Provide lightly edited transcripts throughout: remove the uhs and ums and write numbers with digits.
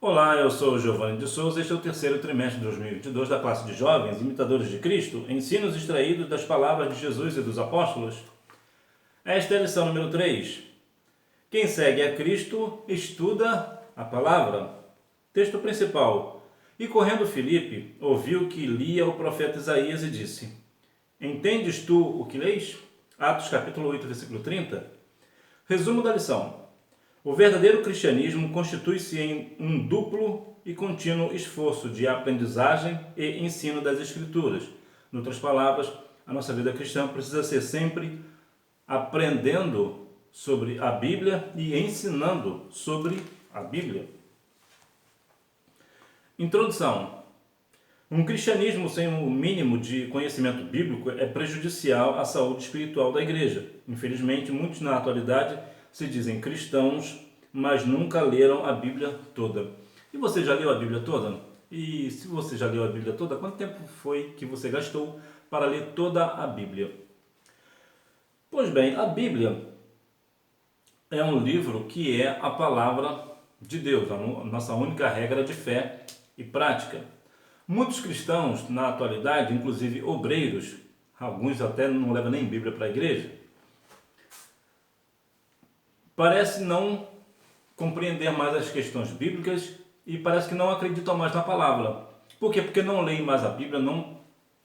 Olá, eu sou o Giovanni de Souza. Este é o terceiro trimestre de 2022 da classe de jovens imitadores de Cristo, ensinos extraídos das palavras de Jesus e dos apóstolos. Esta é a lição número 3. Quem segue a Cristo estuda a palavra. Texto principal. E correndo Filipe, ouviu que lia o profeta Isaías e disse: Entendes tu o que lês? Atos capítulo 8, versículo 30. Resumo da lição. O verdadeiro cristianismo constitui-se em um duplo e contínuo esforço de aprendizagem e ensino das Escrituras. Em outras palavras, a nossa vida cristã precisa ser sempre aprendendo sobre a Bíblia e ensinando sobre a Bíblia. Introdução. Um cristianismo sem um mínimo de conhecimento bíblico é prejudicial à saúde espiritual da igreja. Infelizmente, muitos na atualidade se dizem cristãos, mas nunca leram a Bíblia toda. E você já leu a Bíblia toda? E se você já leu a Bíblia toda, quanto tempo foi que você gastou para ler toda a Bíblia? Pois bem, a Bíblia é um livro que é a palavra de Deus, a nossa única regra de fé e prática. Muitos cristãos na atualidade, inclusive obreiros, alguns até não levam nem Bíblia para a igreja, parece não compreender mais as questões bíblicas e parece que não acreditam mais na palavra. Por quê? Porque não leem mais a Bíblia,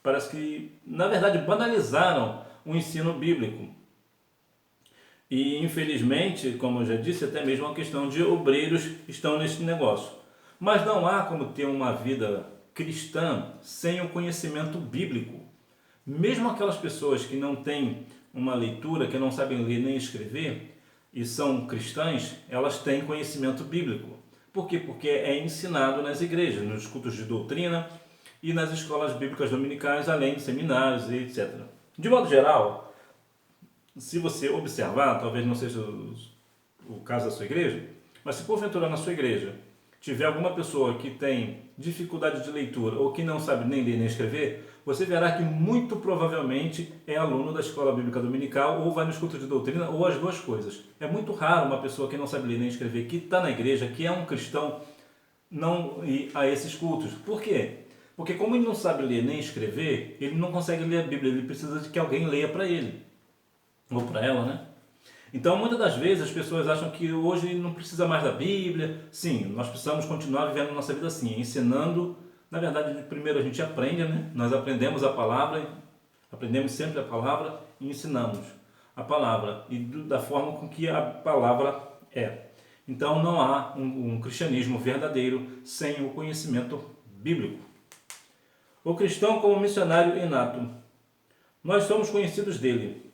parece que, na verdade, banalizaram o ensino bíblico. E, infelizmente, como eu já disse, até mesmo a questão de obreiros estão nesse negócio. Mas não há como ter uma vida cristã sem o conhecimento bíblico. Mesmo aquelas pessoas que não têm uma leitura, que não sabem ler nem escrever, e são cristãs, elas têm conhecimento bíblico. Por quê? Porque é ensinado nas igrejas, nos cultos de doutrina e nas escolas bíblicas dominicais, além de seminários e etc. De modo geral, se você observar, talvez não seja o caso da sua igreja, mas se porventura na sua igreja tiver alguma pessoa que tem dificuldade de leitura ou que não sabe nem ler nem escrever, você verá que muito provavelmente é aluno da escola bíblica dominical ou vai nos cultos de doutrina ou as duas coisas. É muito raro uma pessoa que não sabe ler nem escrever, que está na igreja, que é um cristão, não ir a esses cultos. Por quê? Porque como ele não sabe ler nem escrever, ele não consegue ler a Bíblia, ele precisa de que alguém leia para ele, ou para ela, né? Então, muitas das vezes, as pessoas acham que hoje não precisa mais da Bíblia. Sim, nós precisamos continuar vivendo a nossa vida assim, ensinando. Na verdade, primeiro a gente aprende, né? Nós aprendemos a palavra, aprendemos sempre a palavra e ensinamos a palavra e da forma com que a palavra é. Então, não há um cristianismo verdadeiro sem o conhecimento bíblico. O cristão como missionário inato. Nós somos conhecidos dele.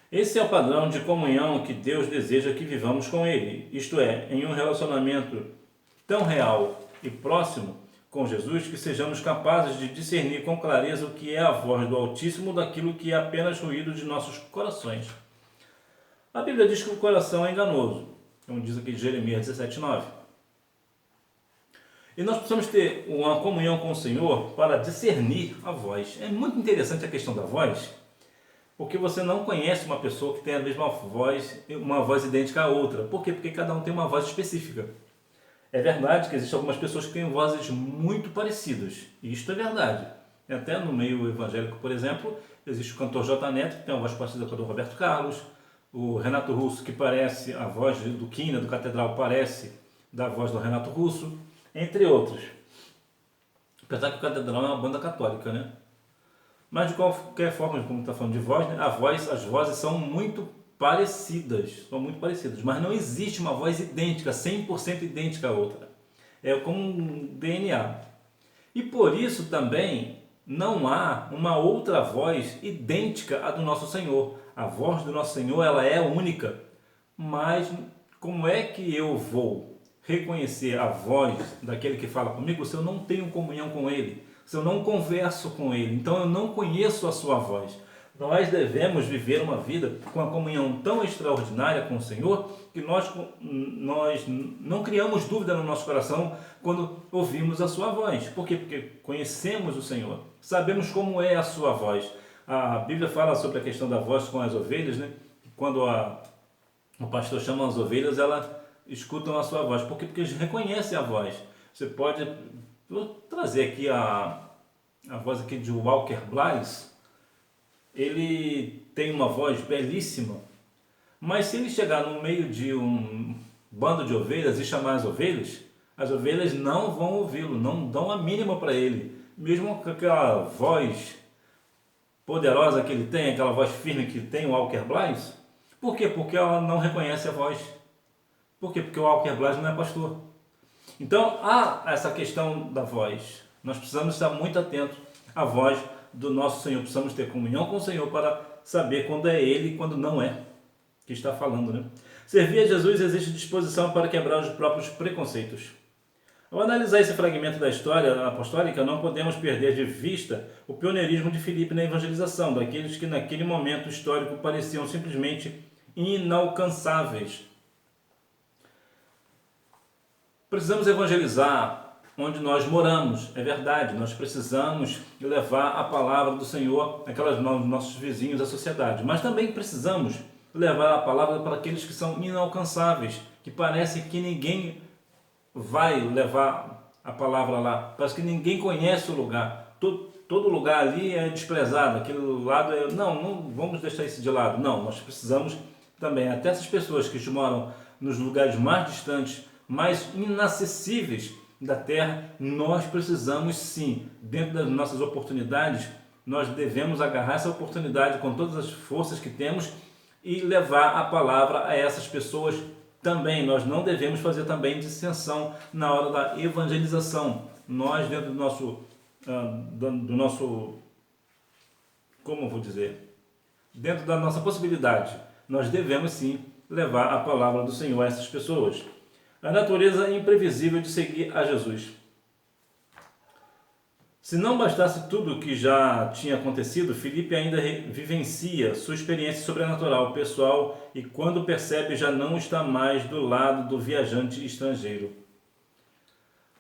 Esse é o padrão de comunhão que Deus deseja que vivamos com Ele, isto é, em um relacionamento tão real e próximo com Jesus que sejamos capazes de discernir com clareza o que é a voz do Altíssimo daquilo que é apenas ruído de nossos corações. A Bíblia diz que o coração é enganoso, como diz aqui Jeremias 17:9. E nós precisamos ter uma comunhão com o Senhor para discernir a voz. É muito interessante a questão da voz, porque você não conhece uma pessoa que tem a mesma voz, uma voz idêntica à outra. Por quê? Porque cada um tem uma voz específica. É verdade que existem algumas pessoas que têm vozes muito parecidas. E isto é verdade. Até no meio evangélico, por exemplo, existe o cantor J. Neto, que tem uma voz parecida com a do Roberto Carlos. O Renato Russo, que parece, a voz do Quina, do Catedral, parece da voz do Renato Russo, entre outros. Apesar que o Catedral é uma banda católica, né? Mas de qualquer forma, como está falando de voz, né, as vozes são muito parecidas, mas não existe uma voz idêntica, 100% idêntica à outra. É como um DNA. E por isso também não há uma outra voz idêntica à do nosso Senhor. A voz do nosso Senhor, ela é única. Mas como é que eu vou reconhecer a voz daquele que fala comigo se eu não tenho comunhão com Ele? Se eu não converso com Ele, então eu não conheço a sua voz. Nós devemos viver uma vida com uma comunhão tão extraordinária com o Senhor que nós não criamos dúvida no nosso coração quando ouvimos a sua voz. Por quê? Porque conhecemos o Senhor, sabemos como é a sua voz. A Bíblia fala sobre a questão da voz com as ovelhas, né? Quando o pastor chama as ovelhas, escutam a sua voz. Por quê? Porque eles reconhecem a voz. Você pode... Vou trazer aqui a voz aqui de Walker Blythe. Ele tem uma voz belíssima, mas se ele chegar no meio de um bando de ovelhas e chamar as ovelhas não vão ouvi-lo, não dão a mínima para ele. Mesmo com aquela voz poderosa que ele tem, aquela voz firme que tem o Walker Blythe. Por quê? Porque ela não reconhece a voz. Por quê? Porque o Walker Blythe não é pastor. Então, há essa questão da voz. Nós precisamos estar muito atentos à voz do nosso Senhor. Precisamos ter comunhão com o Senhor para saber quando é Ele e quando não é que está falando, né? Servir a Jesus existe disposição para quebrar os próprios preconceitos. Ao analisar esse fragmento da história apostólica, não podemos perder de vista o pioneirismo de Filipe na evangelização, daqueles que naquele momento histórico pareciam simplesmente inalcançáveis. Precisamos evangelizar onde nós moramos, é verdade, nós precisamos levar a palavra do Senhor àqueles nossos vizinhos da sociedade, mas também precisamos levar a palavra para aqueles que são inalcançáveis, que parece que ninguém vai levar a palavra lá, parece que ninguém conhece o lugar, todo lugar ali é desprezado, aquele lado é... Não vamos deixar isso de lado, não, nós precisamos também, até essas pessoas que moram nos lugares mais distantes, mais inacessíveis da terra, nós precisamos sim, dentro das nossas oportunidades, nós devemos agarrar essa oportunidade com todas as forças que temos e levar a palavra a essas pessoas também. Nós não devemos fazer também dissensão na hora da evangelização. Nós, dentro do nosso, como eu vou dizer, dentro da nossa possibilidade, nós devemos sim levar a palavra do Senhor a essas pessoas. A natureza imprevisível de seguir a Jesus. Se não bastasse tudo o que já tinha acontecido, Filipe ainda vivencia sua experiência sobrenatural pessoal e quando percebe já não está mais do lado do viajante estrangeiro.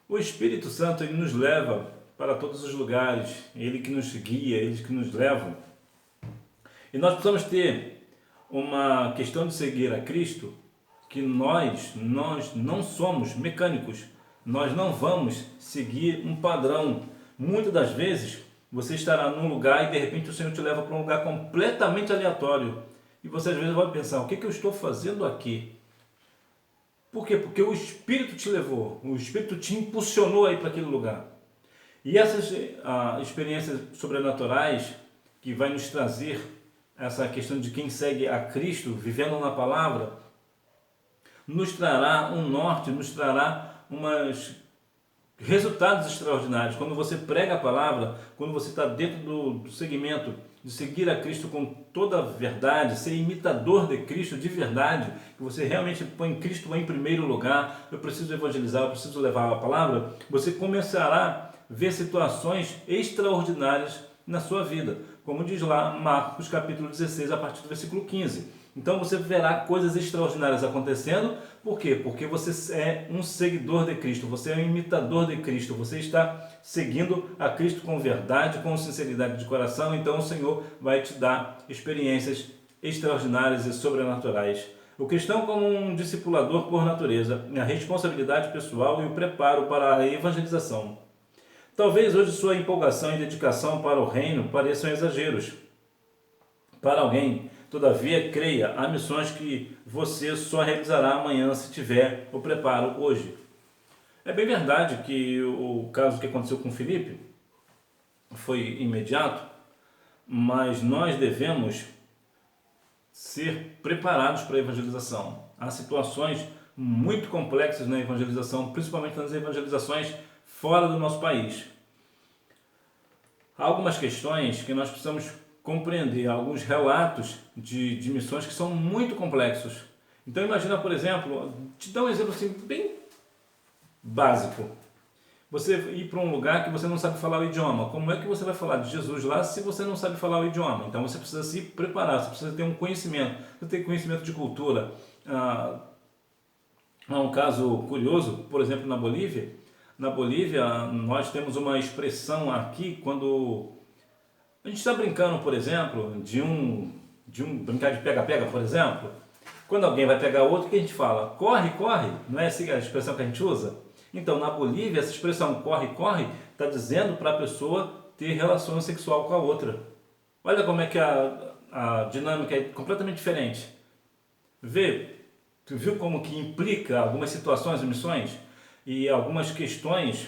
O Espírito Santo ele nos leva para todos os lugares, ele que nos guia, ele que nos leva. E nós precisamos ter uma questão de seguir a Cristo, que nós não somos mecânicos, nós não vamos seguir um padrão. Muitas das vezes você estará num lugar e de repente o Senhor te leva para um lugar completamente aleatório e você às vezes vai pensar, o que eu estou fazendo aqui? Por quê? Porque o Espírito te levou, o Espírito te impulsionou aí para aquele lugar. E essas experiências sobrenaturais que vai nos trazer essa questão de quem segue a Cristo, vivendo na palavra, nos trará um norte, nos trará resultados extraordinários. Quando você prega a palavra, quando você está dentro do segmento de seguir a Cristo com toda a verdade, ser imitador de Cristo de verdade, que você realmente põe Cristo em primeiro lugar, eu preciso evangelizar, eu preciso levar a palavra, você começará a ver situações extraordinárias na sua vida. Como diz lá Marcos capítulo 16, a partir do versículo 15. Então você verá coisas extraordinárias acontecendo. Por quê? Porque você é um seguidor de Cristo, você é um imitador de Cristo, você está seguindo a Cristo com verdade, com sinceridade de coração. Então o Senhor vai te dar experiências extraordinárias e sobrenaturais. O cristão, como um discipulador por natureza, a responsabilidade pessoal e o preparo para a evangelização. Talvez hoje sua empolgação e dedicação para o reino pareçam exageros para alguém. Todavia, creia, há missões que você só realizará amanhã se tiver o preparo hoje. É bem verdade que o caso que aconteceu com Filipe foi imediato, mas nós devemos ser preparados para a evangelização. Há situações muito complexas na evangelização, principalmente nas evangelizações fora do nosso país. Há algumas questões que nós precisamos compreender, alguns relatos de missões que são muito complexos. Então imagina, por exemplo, te dar um exemplo assim, bem básico. Você ir para um lugar que você não sabe falar o idioma. Como é que você vai falar de Jesus lá se você não sabe falar o idioma? Então você precisa se preparar, você precisa ter um conhecimento, você tem conhecimento de cultura. Há um caso curioso, por exemplo, na Bolívia. Na Bolívia, nós temos uma expressão aqui quando a gente está brincando, por exemplo, de brincar de pega-pega, por exemplo. Quando alguém vai pegar outro, o que a gente fala? Corre, corre, não é essa a expressão que a gente usa? Então, na Bolívia, essa expressão corre, corre, está dizendo para a pessoa ter relação sexual com a outra. Olha como é que a dinâmica é completamente diferente. Tu viu como que implica algumas situações e missões? E algumas questões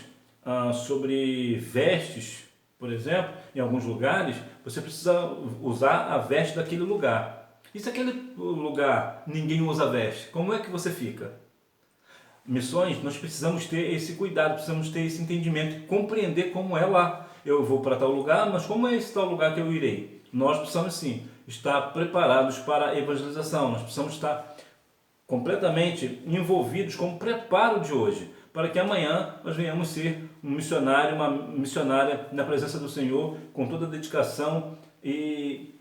sobre vestes, por exemplo, em alguns lugares, você precisa usar a veste daquele lugar. E se aquele lugar ninguém usa veste, como é que você fica? Missões, nós precisamos ter esse cuidado, precisamos ter esse entendimento, compreender como é lá. Eu vou para tal lugar, mas como é esse tal lugar que eu irei? Nós precisamos sim estar preparados para a evangelização, nós precisamos estar completamente envolvidos com o preparo de hoje, para que amanhã nós venhamos ser um missionário, uma missionária na presença do Senhor, com toda a dedicação e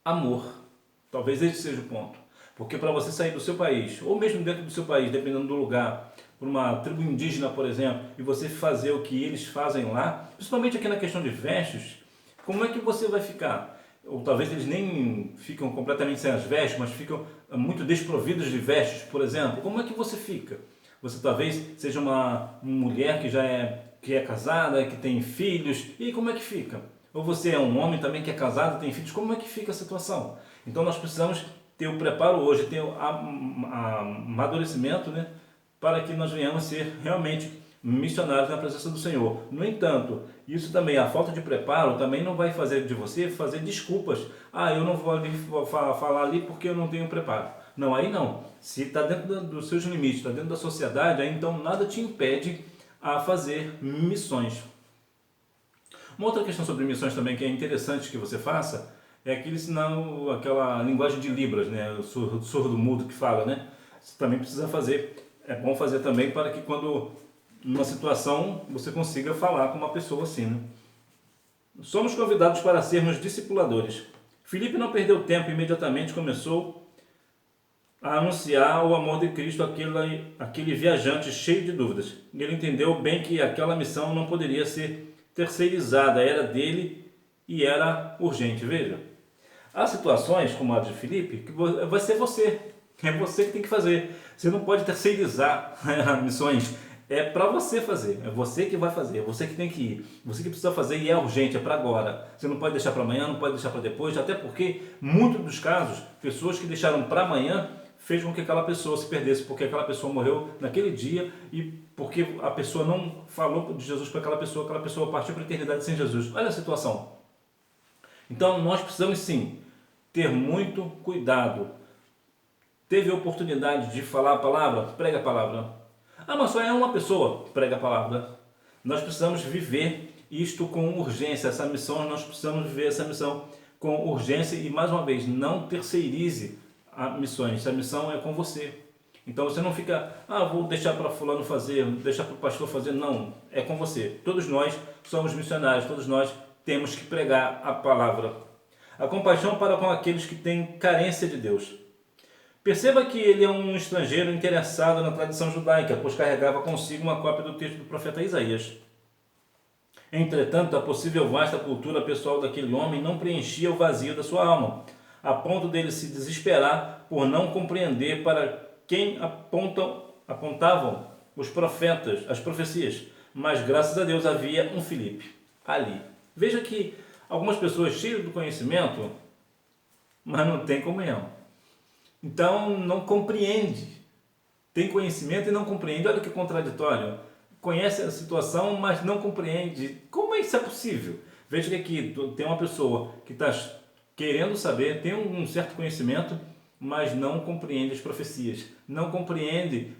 amor. Talvez esse seja o ponto. Porque para você sair do seu país, ou mesmo dentro do seu país, dependendo do lugar, por uma tribo indígena, por exemplo, e você fazer o que eles fazem lá, principalmente aqui na questão de vestes, como é que você vai ficar? Ou talvez eles nem ficam completamente sem as vestes, mas ficam muito desprovidos de vestes, por exemplo. Como é que você fica? Você talvez seja uma mulher que é casada, que tem filhos, e como é que fica? Ou você é um homem também que é casado, tem filhos, como é que fica a situação? Então nós precisamos ter o preparo hoje, ter o amadurecimento, né, para que nós venhamos ser realmente missionários na presença do Senhor. No entanto, isso também, a falta de preparo, também não vai fazer de você fazer desculpas. Eu não vou ali falar ali porque eu não tenho preparo. Não, aí não. Se está dentro dos seus limites, está dentro da sociedade, aí então nada te impede a fazer missões. Uma outra questão sobre missões também que é interessante que você faça é aquela linguagem de Libras, né? O surdo mudo que fala, né? Você também precisa fazer. É bom fazer também para que quando numa situação você consiga falar com uma pessoa assim, né? Somos convidados para sermos discipuladores. Filipe não perdeu tempo, imediatamente começou a anunciar o amor de Cristo àquele viajante cheio de dúvidas. Ele entendeu bem que aquela missão não poderia ser terceirizada, era dele e era urgente. Veja, há situações como a de Filipe que vai ser você. É você que tem que fazer. Você não pode terceirizar missões. É para você fazer. É você que vai fazer. É você que tem que ir. Você que precisa fazer e é urgente, é para agora. Você não pode deixar para amanhã, não pode deixar para depois. Até porque, muitos dos casos, pessoas que deixaram para amanhã fez com que aquela pessoa se perdesse, porque aquela pessoa morreu naquele dia e porque a pessoa não falou de Jesus para aquela pessoa partiu para a eternidade sem Jesus. Olha a situação. Então, nós precisamos sim ter muito cuidado. Teve a oportunidade de falar a palavra? Prega a palavra. Mas só é uma pessoa? Prega a palavra. Nós precisamos viver isto com urgência. Essa missão, nós precisamos viver essa missão com urgência e, mais uma vez, não terceirize as missões. Essa missão é com você. Então você não fica, vou deixar para fulano fazer, deixar para o pastor fazer. Não, é com você. Todos nós somos missionários, todos nós temos que pregar a palavra. A compaixão para com aqueles que têm carência de Deus. Perceba que ele é um estrangeiro interessado na tradição judaica, pois carregava consigo uma cópia do texto do profeta Isaías. Entretanto, a possível vasta cultura pessoal daquele homem não preenchia o vazio da sua alma, a ponto dele se desesperar por não compreender para quem apontavam os profetas, as profecias. Mas, graças a Deus, havia um Filipe ali. Veja que algumas pessoas cheias do conhecimento, mas não têm comunhão. Então, não compreende. Tem conhecimento e não compreende. Olha que contraditório. Conhece a situação, mas não compreende. Como isso é possível? Veja que aqui tem uma pessoa que está querendo saber, tem um certo conhecimento, mas não compreende as profecias. Não compreende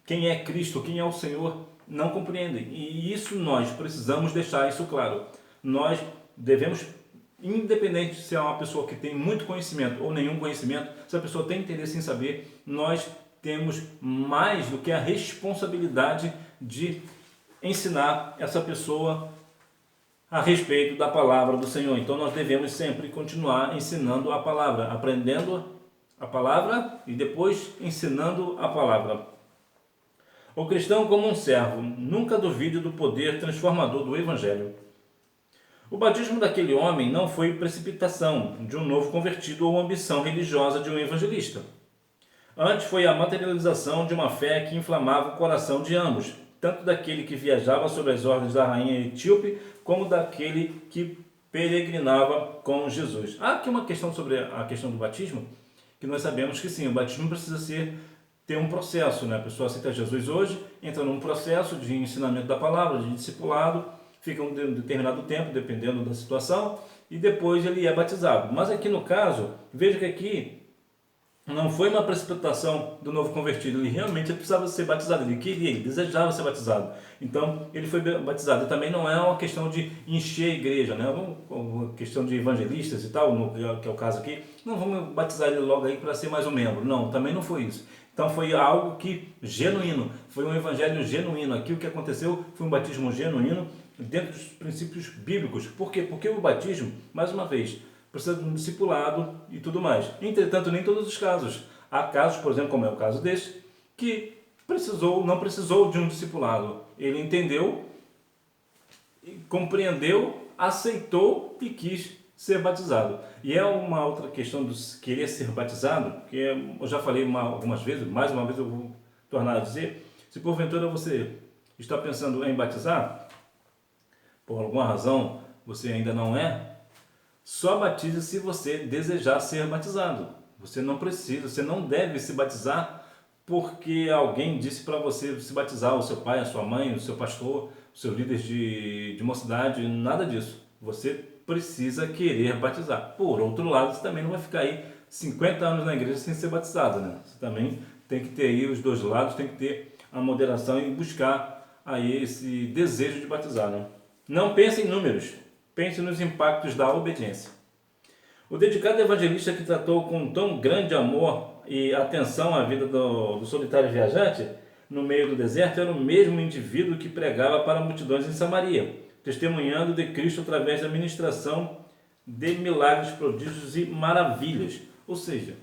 quem é Cristo, quem é o Senhor. Não compreende. E isso nós precisamos deixar isso claro. Nós devemos, independente se é uma pessoa que tem muito conhecimento ou nenhum conhecimento, se a pessoa tem interesse em saber, nós temos mais do que a responsabilidade de ensinar essa pessoa a respeito da palavra do Senhor. Então nós devemos sempre continuar ensinando a palavra, aprendendo a palavra e depois ensinando a palavra. O cristão como um servo, nunca duvide do poder transformador do Evangelho. O batismo daquele homem não foi precipitação de um novo convertido ou ambição religiosa de um evangelista. Antes foi a materialização de uma fé que inflamava o coração de ambos, tanto daquele que viajava sob as ordens da rainha etíope, como daquele que peregrinava com Jesus. Há aqui uma questão sobre a questão do batismo, que nós sabemos que sim, o batismo precisa ter um processo, né? A pessoa aceita Jesus hoje, entra num processo de ensinamento da palavra, de discipulado, fica um determinado tempo, dependendo da situação, e depois ele é batizado. Mas aqui no caso, veja que aqui não foi uma precipitação do novo convertido, ele realmente precisava ser batizado, ele queria, ele desejava ser batizado. Então ele foi batizado. E também não é uma questão de encher a igreja, né? Uma questão de evangelistas e tal, que é o caso aqui, não vamos batizar ele logo aí para ser mais um membro. Não, também não foi isso. Então foi algo que genuíno, foi um evangelho genuíno. Aqui o que aconteceu foi um batismo genuíno dentro dos princípios bíblicos. Por quê? Porque o batismo, mais uma vez, precisa de um discipulado e tudo mais. Entretanto, nem todos os casos. Há casos, por exemplo, como é o caso deste, que não precisou de um discipulado. Ele entendeu, compreendeu, aceitou e quis ser batizado. E é uma outra questão de querer ser batizado, que eu já falei algumas vezes, mais uma vez eu vou tornar a dizer, se porventura você está pensando em batizar, por alguma razão você ainda não é, só batize se você desejar ser batizado. Você não precisa, você não deve se batizar porque alguém disse para você se batizar, o seu pai, a sua mãe, o seu pastor, os seus líderes de mocidade, nada disso. Você precisa querer batizar. Por outro lado, você também não vai ficar aí 50 anos na igreja sem ser batizado, né? Você também tem que ter aí os dois lados, tem que ter a moderação e buscar aí esse desejo de batizar, né? Não pense em números. Pense nos impactos da obediência. O dedicado evangelista que tratou com tão grande amor e atenção a vida do solitário viajante no meio do deserto era o mesmo indivíduo que pregava para multidões em Samaria, testemunhando de Cristo através da ministração de milagres, prodígios e maravilhas. Ou seja,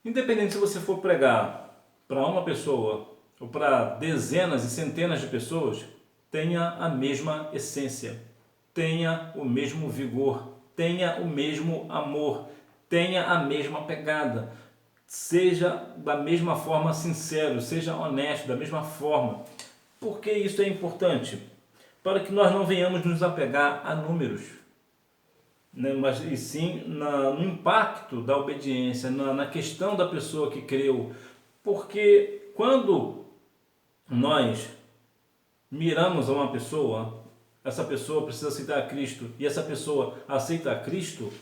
independente se você for pregar para uma pessoa ou para dezenas e centenas de pessoas, tenha a mesma essência. Tenha o mesmo vigor, tenha o mesmo amor, tenha a mesma pegada, seja da mesma forma sincero, seja honesto da mesma forma. Por que isso é importante? Para que nós não venhamos nos apegar a números, né? Mas e sim no impacto da obediência, na questão da pessoa que creu. Porque quando nós miramos a uma pessoa, essa pessoa precisa aceitar a Cristo e essa pessoa aceita a Cristo,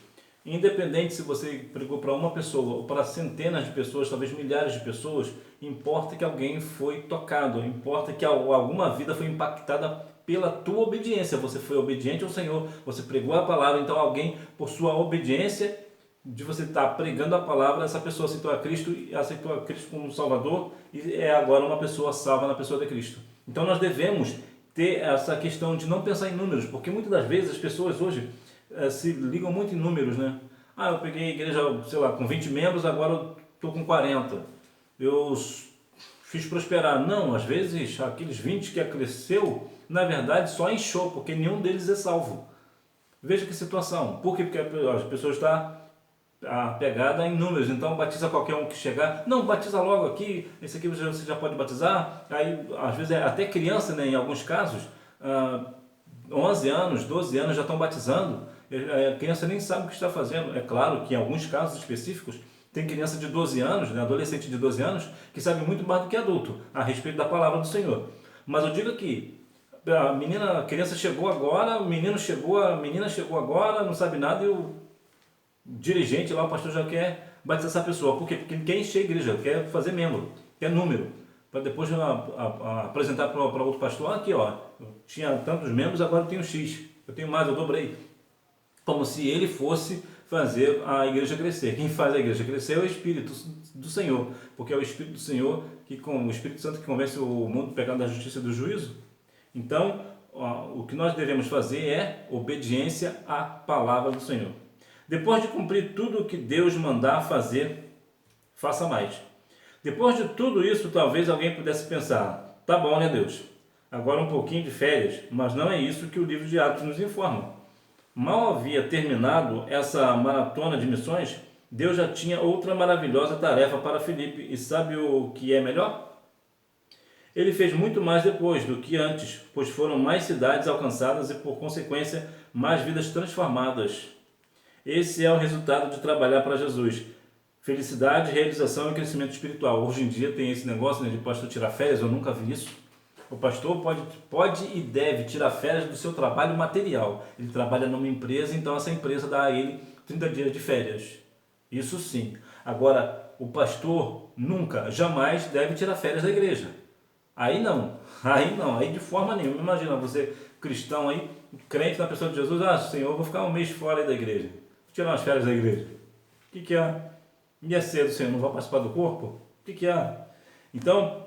independente se você pregou para uma pessoa ou para centenas de pessoas, talvez milhares de pessoas, importa que alguém foi tocado, importa que alguma vida foi impactada pela tua obediência. Você foi obediente ao Senhor, você pregou a palavra, então alguém, por sua obediência, de você estar pregando a palavra, essa pessoa aceitou a Cristo e aceitou a Cristo como Salvador e é agora uma pessoa salva na pessoa de Cristo. Então nós devemos ter essa questão de não pensar em números, porque muitas das vezes as pessoas hoje se ligam muito em números, né? Ah, eu peguei a igreja, sei lá, com 20 membros, agora eu estou com 40. Eu fiz prosperar. Não, às vezes aqueles 20 que cresceu, na verdade só inchou, porque nenhum deles é salvo. Veja que situação. Por quê? Porque as pessoas estão apegada em números, então batiza qualquer um que chegar, não, batiza logo aqui, esse aqui você já pode batizar, aí às vezes até criança, né, em alguns casos, 11 anos, 12 anos já estão batizando, a criança nem sabe o que está fazendo. É claro que em alguns casos específicos tem criança de 12 anos, né, adolescente de 12 anos, que sabe muito mais do que adulto a respeito da palavra do Senhor. Mas eu digo aqui, a criança chegou agora, o menino chegou, a menina chegou agora, não sabe nada e o dirigente lá, o pastor já quer batizar essa pessoa. Por quê? Porque ele quer encher a igreja, quer fazer membro, quer número, para depois apresentar para outro pastor. Aqui ó, eu tinha tantos membros, agora eu tenho X, eu tenho mais, eu dobrei. Como se ele fosse fazer a igreja crescer. Quem faz a igreja crescer é o Espírito do Senhor, porque é o Espírito do Senhor, o Espírito Santo que convence o mundo do pecado, da justiça e do juízo. Então, o que nós devemos fazer é obediência à palavra do Senhor. Depois de cumprir tudo o que Deus mandar fazer, faça mais. Depois de tudo isso, talvez alguém pudesse pensar, tá bom, né, Deus? agora um pouquinho de férias, mas não é isso que o livro de Atos nos informa. Mal havia terminado essa maratona de missões, Deus já tinha outra maravilhosa tarefa para Filipe. E sabe o que é melhor? Ele fez muito mais depois do que antes, pois foram mais cidades alcançadas e, por consequência, mais vidas transformadas. Esse é o resultado de trabalhar para Jesus. Felicidade, realização e crescimento espiritual. Hoje em dia tem esse negócio, né, de pastor tirar férias, eu nunca vi isso. O pastor pode e deve tirar férias do seu trabalho material. Ele trabalha numa empresa, então essa empresa dá a ele 30 dias de férias. Isso sim. Agora, o pastor nunca, jamais deve tirar férias da igreja. Aí não, aí de forma nenhuma. Imagina você, cristão aí, crente na pessoa de Jesus, Senhor, eu vou ficar um mês fora aí da igreja, vou tirar umas férias da igreja. O que é? E é cedo, Senhor, não vai participar do corpo? O que é? Então,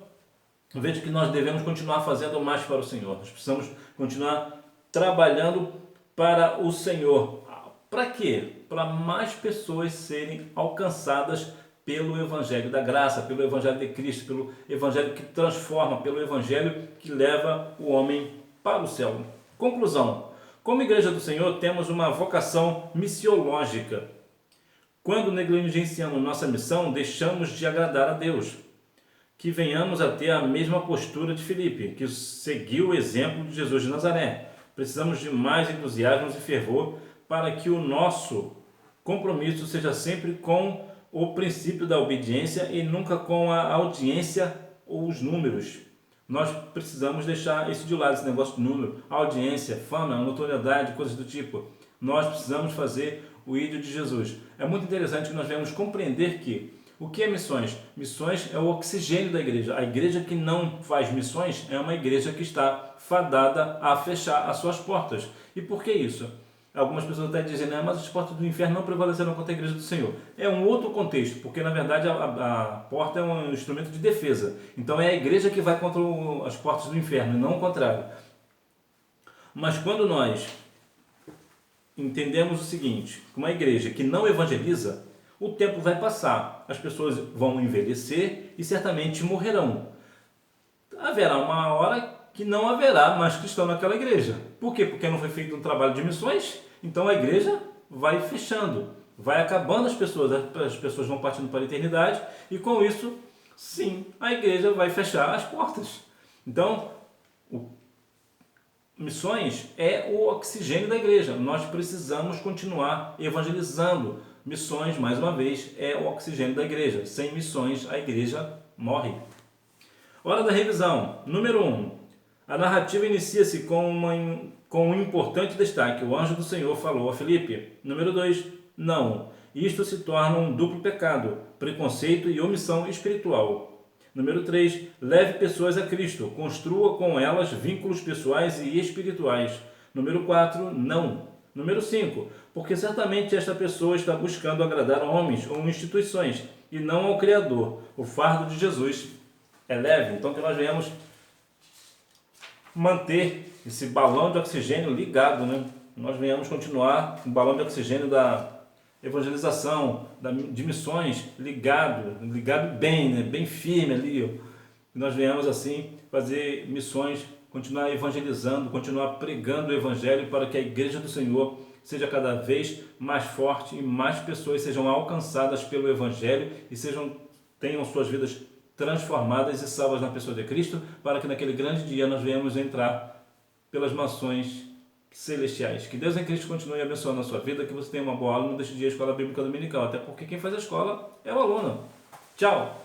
veja que nós devemos continuar fazendo mais para o Senhor. Nós precisamos continuar trabalhando para o Senhor. Para quê? Para mais pessoas serem alcançadas pelo Evangelho da graça, pelo Evangelho de Cristo, pelo Evangelho que transforma, pelo Evangelho que leva o homem para o céu. Conclusão. Como Igreja do Senhor, temos uma vocação missiológica. Quando negligenciamos nossa missão, deixamos de agradar a Deus. Que venhamos a ter a mesma postura de Filipe, que seguiu o exemplo de Jesus de Nazaré. Precisamos de mais entusiasmo e fervor para que o nosso compromisso seja sempre com o princípio da obediência e nunca com a audiência ou os números. Nós precisamos deixar isso de lado, esse negócio de número, audiência, fama, notoriedade, coisas do tipo. Nós precisamos fazer o ídolo de Jesus. É muito interessante que nós venhamos compreender que o que é missões? Missões é o oxigênio da igreja. A igreja que não faz missões é uma igreja que está fadada a fechar as suas portas. E por que isso? Algumas pessoas até dizem, mas as portas do inferno não prevaleceram contra a igreja do Senhor. É um outro contexto, porque na verdade a porta é um instrumento de defesa. Então é a igreja que vai contra as portas do inferno, e não o contrário. Mas quando nós entendemos o seguinte, que uma igreja que não evangeliza, o tempo vai passar, as pessoas vão envelhecer e certamente morrerão. Haverá uma hora que não haverá mais cristão naquela igreja. Por quê? Porque não foi feito um trabalho de missões, então a igreja vai fechando, vai acabando as pessoas vão partindo para a eternidade e com isso, sim, a igreja vai fechar as portas. Então, missões é o oxigênio da igreja. Nós precisamos continuar evangelizando. Missões, mais uma vez, é o oxigênio da igreja. Sem missões, a igreja morre. Hora da revisão. Número 1. A narrativa inicia-se com um importante destaque. O anjo do Senhor falou a Filipe. Número 2. Não. Isto se torna um duplo pecado, preconceito e omissão espiritual. Número 3. Leve pessoas a Cristo. Construa com elas vínculos pessoais e espirituais. Número 4. Não. Número 5. Porque certamente esta pessoa está buscando agradar a homens ou instituições e não ao Criador. O fardo de Jesus é leve. Então que nós venhamos manter esse balão de oxigênio ligado, né? Nós venhamos continuar o balão de oxigênio da evangelização, de missões ligado bem, né? Bem firme ali. Ó. Que nós venhamos assim fazer missões, continuar evangelizando, continuar pregando o Evangelho para que a Igreja do Senhor seja cada vez mais forte e mais pessoas sejam alcançadas pelo Evangelho e tenham suas vidas transformadas e salvas na pessoa de Cristo, para que naquele grande dia nós venhamos entrar pelas mansões celestiais. Que Deus em Cristo continue abençoando a sua vida, que você tenha uma boa aula, não deixe de ir à Escola Bíblica Dominical, até porque quem faz a escola é o aluno. Tchau!